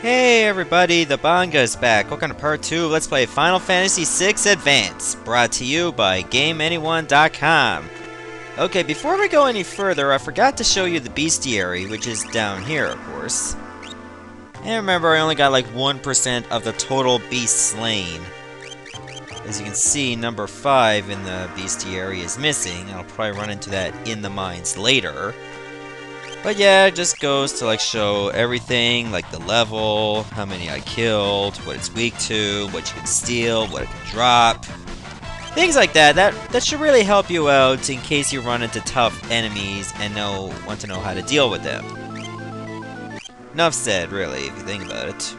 Hey everybody, the manga is back. Welcome to part 2 of Let's Play Final Fantasy VI Advance, brought to you by GameAnyone.com. Okay, before we go any further, I forgot to show you the bestiary, which is down here, of course. And remember, I only got like 1% of the total beasts slain. As you can see, number 5 in the bestiary is missing. I'll probably run into that in the mines later. But yeah, it just goes to like show everything, like the level, how many I killed, what it's weak to, what you can steal, what it can drop. Things like that. That should really help you out in case you run into tough enemies and want to know how to deal with them. Enough said, really, if you think about it.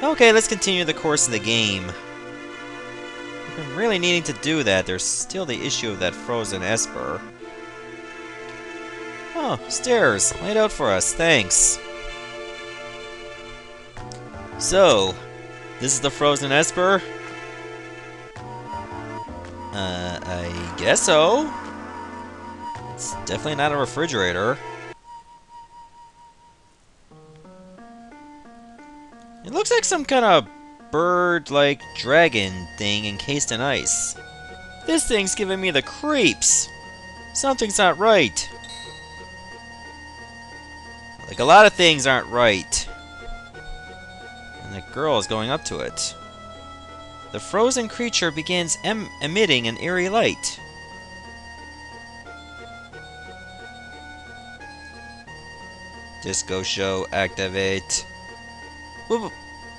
Okay, let's continue the course of the game. I've been really needing to do that. There's still the issue of that frozen Esper. Oh, stairs. Laid out for us. Thanks. So, this is the frozen Esper? I guess so. It's definitely not a refrigerator. It looks like some kind of bird-like dragon thing encased in ice. This thing's giving me the creeps. Something's not right. Like, a lot of things aren't right. And the girl is going up to it. The frozen creature begins emitting an eerie light. Disco show activate.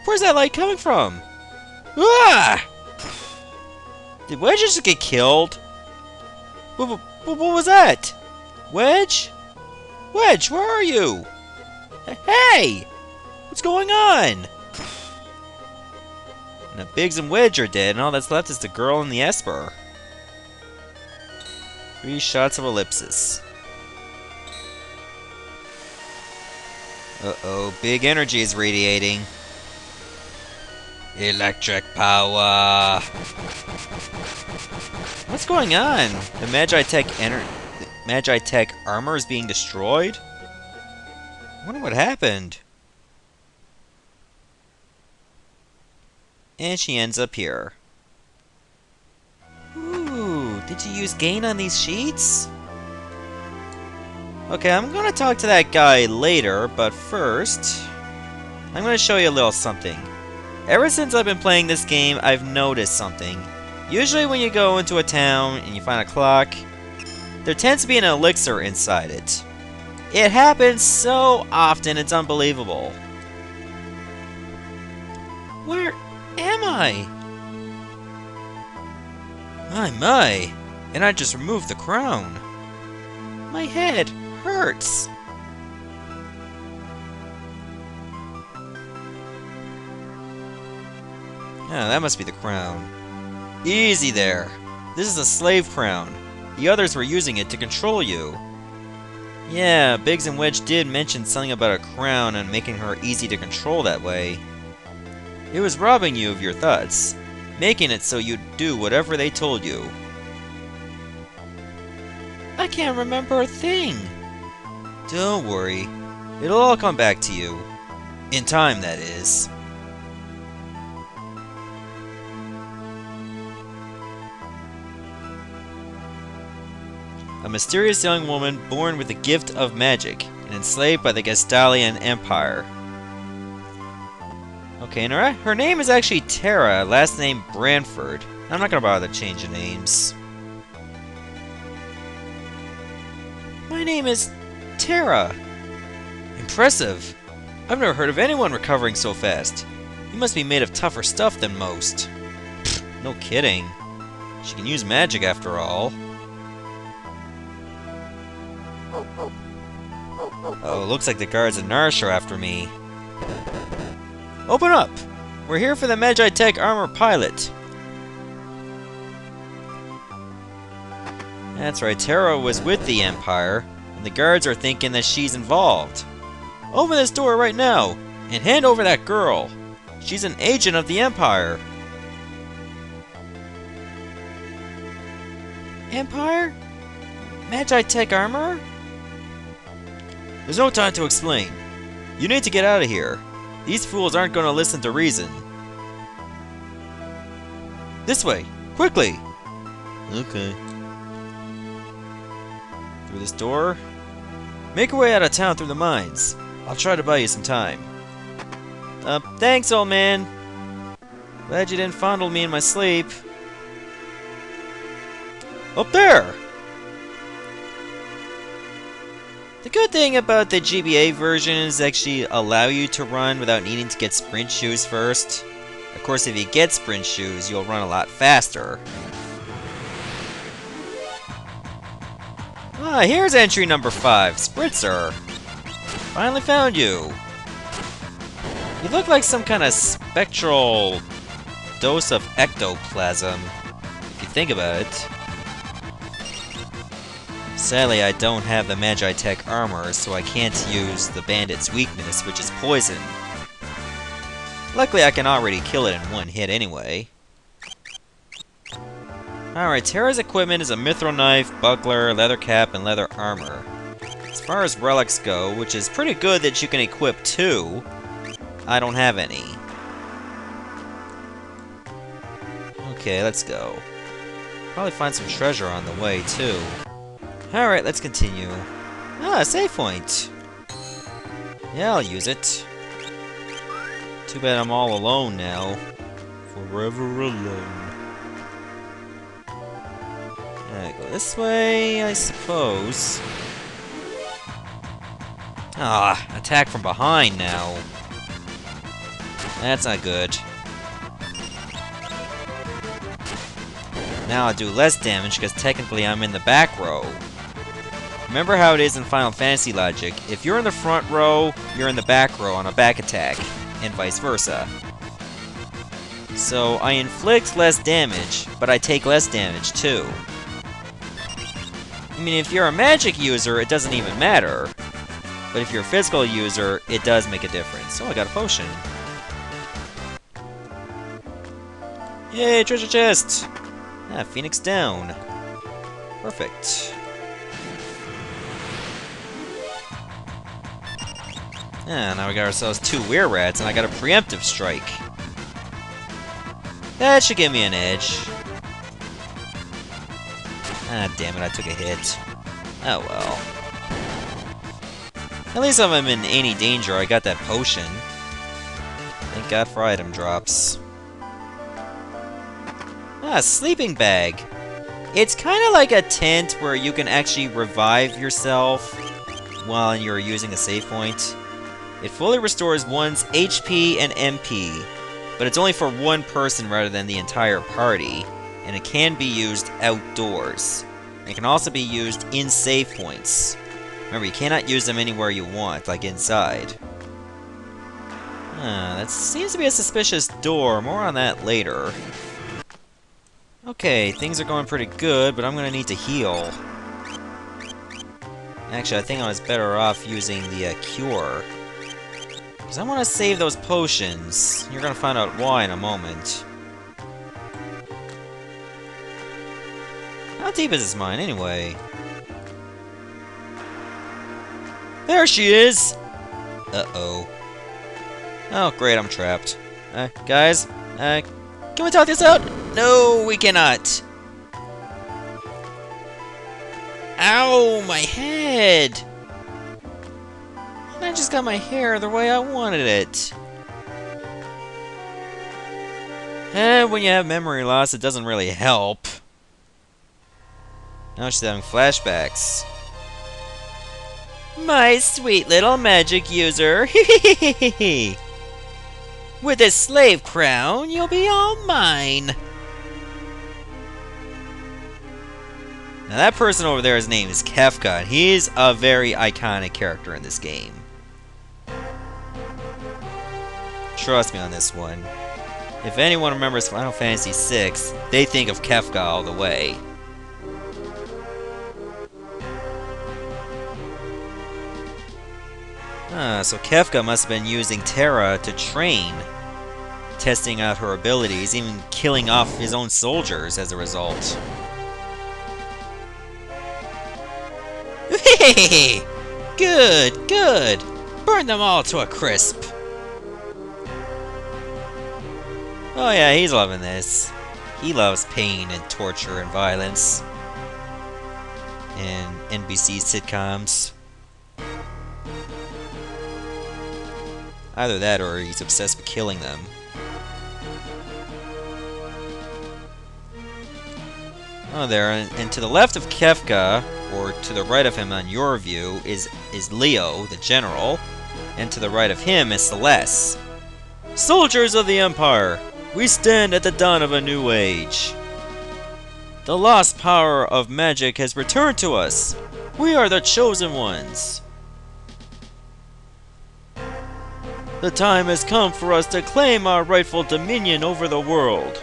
Where's that light coming from? Ah! Did Wedge just get killed? What was that? Wedge? Wedge, where are you? Hey! What's going on? Now Biggs and Wedge are dead, and all that's left is the girl and the Esper. 3 shots of ellipsis. Uh-oh, big energy is radiating. Electric power! What's going on? The Magi-Tech armor is being destroyed? I wonder what happened. And she ends up here. Ooh, did you use gain on these sheets? Okay, I'm gonna talk to that guy later, but first, I'm gonna show you a little something. Ever since I've been playing this game, I've noticed something. Usually when you go into a town and you find a clock, there tends to be an elixir inside it. It happens so often, it's unbelievable. Where am I? My. And I just removed the crown. My head hurts. Oh, that must be the crown. Easy there. This is a slave crown. The others were using it to control you. Yeah, Biggs and Wedge did mention something about a crown and making her easy to control that way. It was robbing you of your thoughts, making it so you'd do whatever they told you. I can't remember a thing. Don't worry. It'll all come back to you. In time, that is. A mysterious young woman born with the gift of magic and enslaved by the Gestalian Empire. Okay, and her name is actually Terra, last name Branford. I'm not gonna bother to change the names. My name is Terra. Impressive. I've never heard of anyone recovering so fast. You must be made of tougher stuff than most. Pfft, no kidding. She can use magic after all. Oh, looks like the guards at Narshe are after me. Open up! We're here for the Magi-Tech armor pilot. That's right, Terra was with the Empire, and the guards are thinking that she's involved. Open this door right now, and hand over that girl. She's an agent of the Empire. Empire? Magi-Tech armor? There's no time to explain. You need to get out of here. These fools aren't gonna listen to reason. This way! Quickly! Okay. Through this door? Make your way out of town through the mines. I'll try to buy you some time. Thanks, old man. Glad you didn't fondle me in my sleep. Up there! The good thing about the GBA version is actually allow you to run without needing to get sprint shoes first. Of course, if you get sprint shoes, you'll run a lot faster. Ah, here's entry number 5, Spritzer. Finally found you. You look like some kind of spectral dose of ectoplasm, if you think about it. Sadly, I don't have the Magi-Tech armor, so I can't use the bandit's weakness, which is poison. Luckily, I can already kill it in one hit anyway. Alright, Terra's equipment is a mithril knife, buckler, leather cap, and leather armor. As far as relics go, which is pretty good that you can equip 2, I don't have any. Okay, let's go. Probably find some treasure on the way, too. Alright, let's continue. Ah, save point! Yeah, I'll use it. Too bad I'm all alone now. Forever alone. Alright, go this way, I suppose. Ah, attack from behind now. That's not good. Now I'll do less damage because technically I'm in the back row. Remember how it is in Final Fantasy logic. If you're in the front row, you're in the back row on a back attack, and vice versa. So I inflict less damage, but I take less damage too. I mean, if you're a magic user, it doesn't even matter. But if you're a physical user, it does make a difference. Oh, I got a potion. Yay, treasure chest! Ah, Phoenix down. Perfect. Ah, now we got ourselves 2 were-rats, and I got a preemptive strike. That should give me an edge. Ah, damn it, I took a hit. Oh well. At least if I'm in any danger, I got that potion. Thank God for item drops. Ah, sleeping bag. It's kind of like a tent where you can actually revive yourself while you're using a save point. It fully restores one's HP and MP, but it's only for one person rather than the entire party, and it can be used outdoors. It can also be used in save points. Remember, you cannot use them anywhere you want, like inside. That seems to be a suspicious door. More on that later. Okay, things are going pretty good, but I'm gonna need to heal. Actually, I think I was better off using the cure. Because I want to save those potions. You're going to find out why in a moment. How deep is this mine, anyway? There she is! Uh-oh. Oh, great, I'm trapped. Guys? Can we talk this out? No, we cannot! Ow, my head! I just got my hair the way I wanted it. And when you have memory loss, it doesn't really help. Now she's having flashbacks. My sweet little magic user. With this slave crown, you'll be all mine. Now that person over there, his name is Kefka, and he's a very iconic character in this game. Trust me on this one. If anyone remembers Final Fantasy VI, they think of Kefka all the way. So Kefka must have been using Terra to train, testing out her abilities, even killing off his own soldiers as a result. Good, good! Burn them all to a crisp! Oh yeah, he's loving this. He loves pain and torture and violence. And NBC sitcoms. Either that or he's obsessed with killing them. Oh, there, and to the left of Kefka, or to the right of him on your view, is Leo, the general, and to the right of him is Celeste. Soldiers of the Empire, we stand at the dawn of a new age. The lost power of magic has returned to us. We are the chosen ones. The time has come for us to claim our rightful dominion over the world.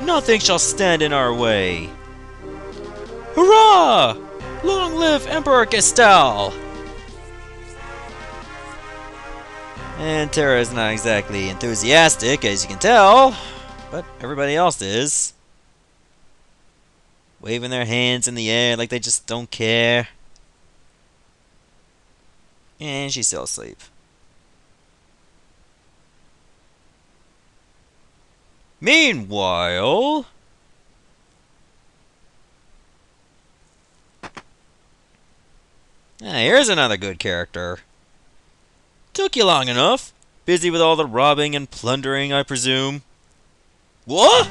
Nothing shall stand in our way. Hurrah! Long live Emperor Gestal! And Terra is not exactly enthusiastic, as you can tell, but everybody else is. Waving their hands in the air like they just don't care. And she's still asleep. Meanwhile... here's another good character. Took you long enough. Busy with all the robbing and plundering, I presume. What?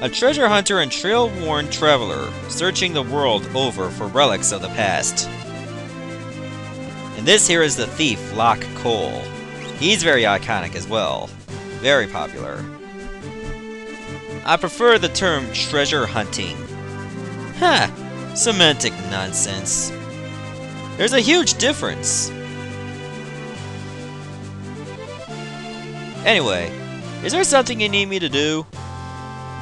A treasure hunter and trail-worn traveler, searching the world over for relics of the past. And this here is the thief, Locke Cole. He's very iconic as well. Very popular. I prefer the term treasure hunting. Huh, semantic nonsense. There's a huge difference. Anyway, is there something you need me to do?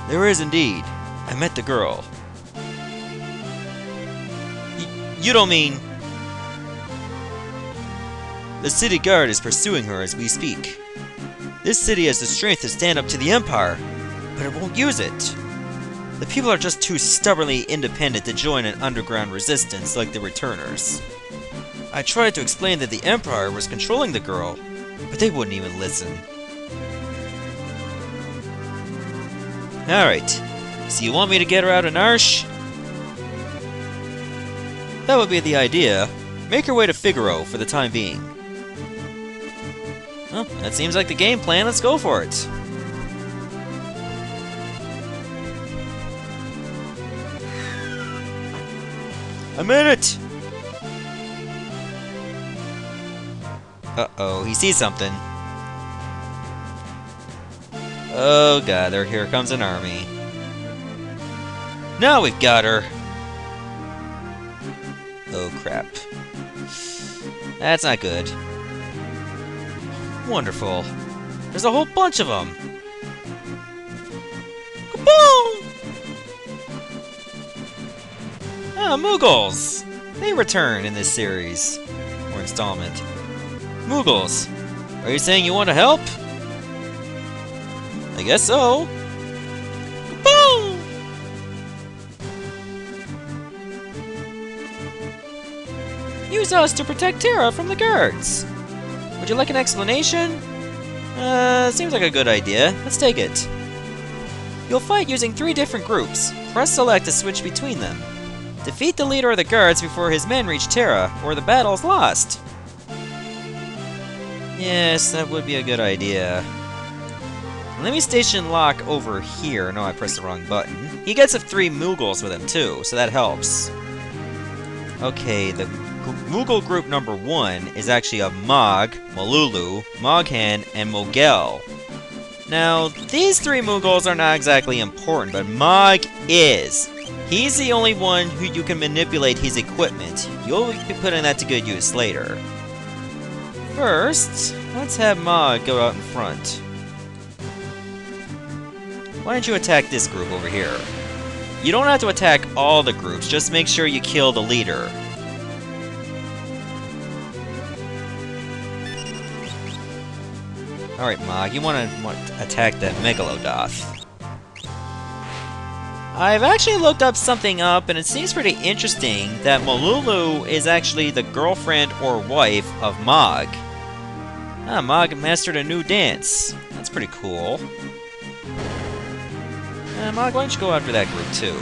There is indeed. I met the girl. You don't mean... The city guard is pursuing her as we speak. This city has the strength to stand up to the Empire, but it won't use it. The people are just too stubbornly independent to join an underground resistance like the Returners. I tried to explain that the Empire was controlling the girl, but they wouldn't even listen. Alright, so you want me to get her out of Narshe? That would be the idea. Make her way to Figaro for the time being. Well, that seems like the game plan. Let's go for it. A minute! Uh-oh, he sees something. Oh god, here comes an army. Now we've got her! Oh crap. That's not good. Wonderful. There's a whole bunch of them! Kaboom! Ah, Moogles! They return in this series. Or installment. Moogles, are you saying you want to help? I guess so. Kaboom! Use us to protect Terra from the guards. Would you like an explanation? Seems like a good idea. Let's take it. You'll fight using 3 different groups. Press select to switch between them. Defeat the leader of the guards before his men reach Terra, or the battle's lost. Yes, that would be a good idea. Let me station Locke over here. No, I pressed the wrong button. He gets 3 Moogles with him too, so that helps. Okay, the Moogle group number 1 is actually a Mog, Malulu, Moghan, and Moogle. Now, these 3 Moogles are not exactly important, but Mog is. He's the only one who you can manipulate his equipment. You'll be putting that to good use later. First, let's have Mog go out in front. Why don't you attack this group over here? You don't have to attack all the groups, just make sure you kill the leader. Alright, Mog, you want to attack that Megalodoth. I've actually looked something up, and it seems pretty interesting that Malulu is actually the girlfriend or wife of Mog. Ah, Mog mastered a new dance. That's pretty cool. Mog, why don't you go after that group too?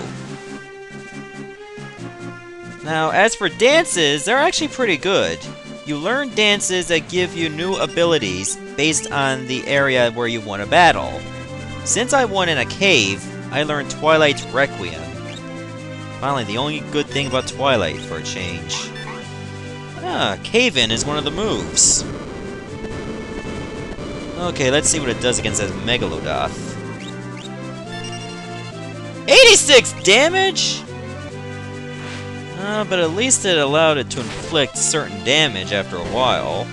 Now, as for dances, they're actually pretty good. You learn dances that give you new abilities based on the area where you won a battle. Since I won in a cave, I learned Twilight's Requiem. Finally, the only good thing about Twilight for a change. Ah, Cave-In is one of the moves. Okay, let's see what it does against that Megalodoth. 86 damage?! But at least it allowed it to inflict certain damage after a while.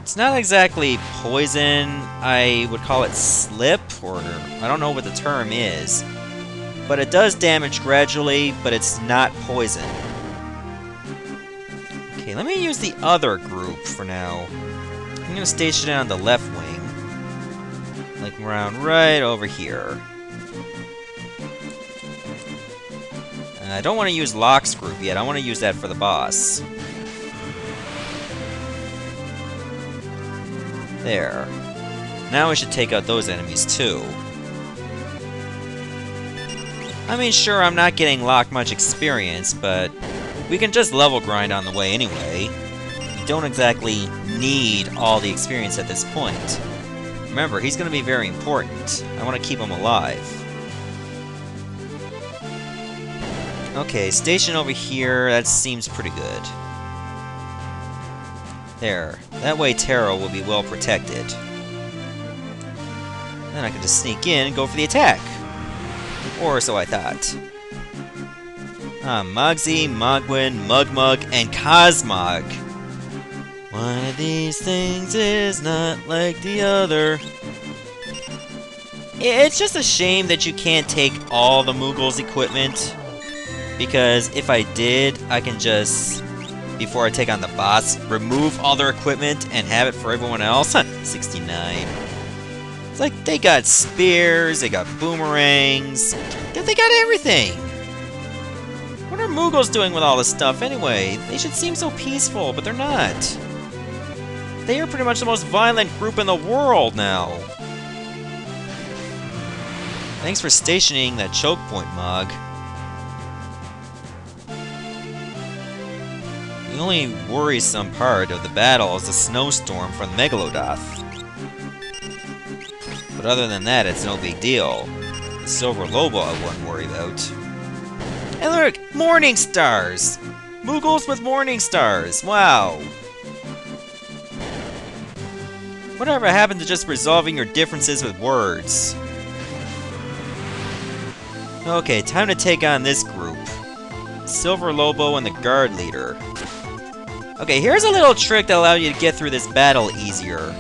It's not exactly poison, I would call it slip, or I don't know what the term is. But it does damage gradually, but it's not poison. Okay, let me use the other group for now. I'm gonna station it on the left wing. Like around right over here. I don't want to use Locke's group yet, I want to use that for the boss. There. Now we should take out those enemies too. I mean, sure, I'm not getting Locke much experience, but we can just level grind on the way anyway. We don't exactly need all the experience at this point. Remember, he's going to be very important. I want to keep him alive. Okay, station over here, that seems pretty good. There. That way Terra will be well protected. Then I can just sneak in and go for the attack. Or so I thought. Mogsy, Mogwin, Mugmug, and Cosmog. One of these things is not like the other. It's just a shame that you can't take all the Moogles' equipment. Because if I did, I can just, before I take on the boss, remove all their equipment and have it for everyone else. 69. It's like, they got spears, they got boomerangs, they got everything! What are Moogles doing with all this stuff anyway? They should seem so peaceful, but they're not. They are pretty much the most violent group in the world now. Thanks for stationing that choke point, Mog. The only worrisome part of the battle is the snowstorm from Megalodoth. But other than that, it's no big deal. The Silver Lobo I wouldn't worry about. Hey look! Morning Stars! Moogles with Morning Stars! Wow! Whatever happened to just resolving your differences with words? Okay, time to take on this group. Silver Lobo and the Guard Leader. Okay, here's a little trick that allows you to get through this battle easier.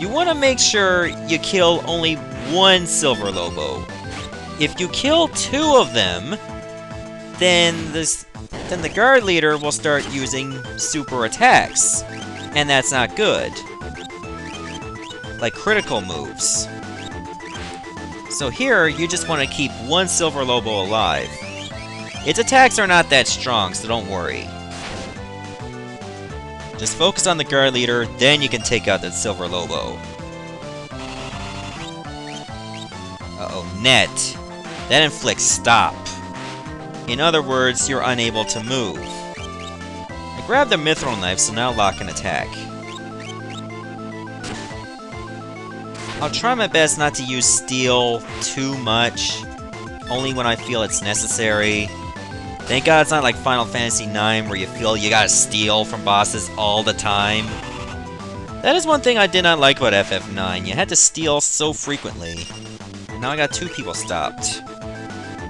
You want to make sure you kill only one Silver Lobo. If you kill two of them, then the Guard Leader will start using super attacks. And that's not good. Like critical moves. So here, you just want to keep one Silver Lobo alive. Its attacks are not that strong, so don't worry. Just focus on the Guard Leader, then you can take out that Silver Lobo. Uh-oh, net. That inflicts stop. In other words, you're unable to move. I grabbed the Mithril Knife, so now Locke can attack. I'll try my best not to use steel too much, only when I feel it's necessary. Thank God it's not like Final Fantasy IX where you feel you gotta steal from bosses all the time. That is one thing I did not like about FF9. You had to steal so frequently. And now I got two people stopped.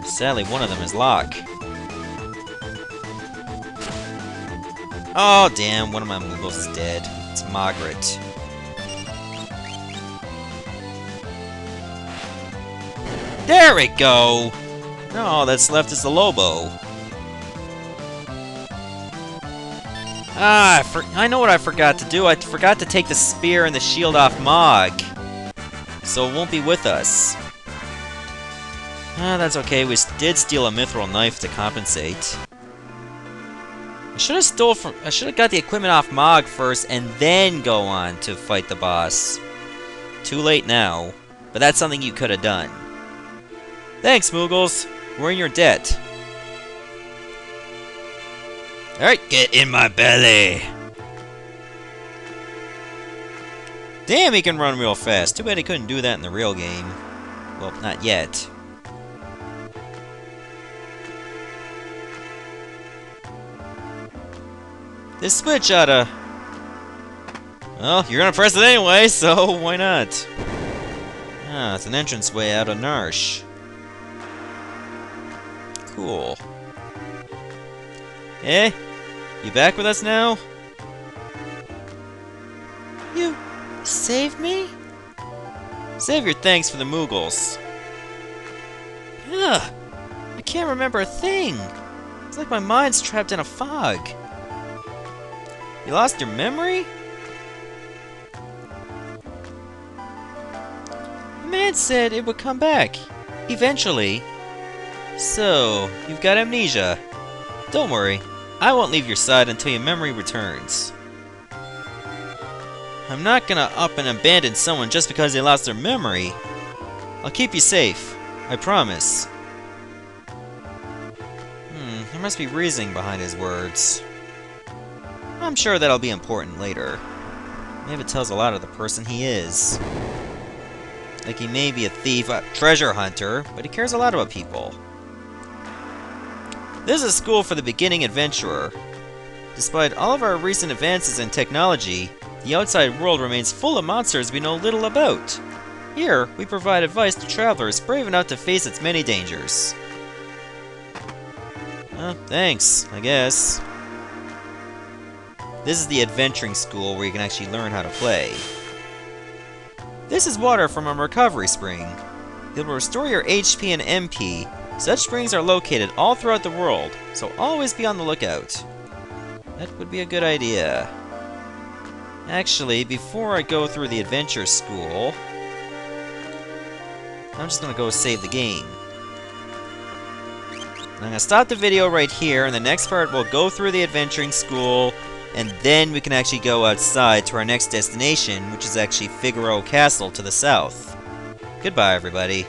Sadly, one of them is Locke. Oh, damn, one of my Moogles is dead. It's Margaret. There we go! Now all that's left is the Lobo. Ah, I know what I forgot to do. I forgot to take the spear and the shield off Mog. So it won't be with us. Ah, that's okay. We did steal a Mithril Knife to compensate. I should have got the equipment off Mog first and then go on to fight the boss. Too late now, but that's something you could have done. Thanks, Moogles. We're in your debt. Alright, get in my belly. Damn, he can run real fast. Too bad he couldn't do that in the real game. Well, not yet. This switch oughta... Well, you're gonna press it anyway, so why not? Ah, it's an entranceway out of Narshe. Cool. Eh? You back with us now? You saved me? Save your thanks for the Moogles. Ugh, I can't remember a thing. It's like my mind's trapped in a fog. You lost your memory? The man said it would come back. Eventually. So, you've got amnesia. Don't worry, I won't leave your side until your memory returns. I'm not gonna up and abandon someone just because they lost their memory. I'll keep you safe, I promise. There must be reasoning behind his words. I'm sure that'll be important later. Maybe it tells a lot of the person he is. Like he may be a thief, a treasure hunter, but he cares a lot about people. This is a school for the beginning adventurer. Despite all of our recent advances in technology, the outside world remains full of monsters we know little about. Here, we provide advice to travelers brave enough to face its many dangers. Thanks, I guess. This is the adventuring school where you can actually learn how to play. This is water from a recovery spring. It will restore your HP and MP. Such springs are located all throughout the world, so always be on the lookout. That would be a good idea. Actually, before I go through the adventure school, I'm just gonna go save the game. I'm gonna stop the video right here, and the next part we'll go through the adventuring school, and then we can actually go outside to our next destination, which is actually Figaro Castle to the south. Goodbye, everybody.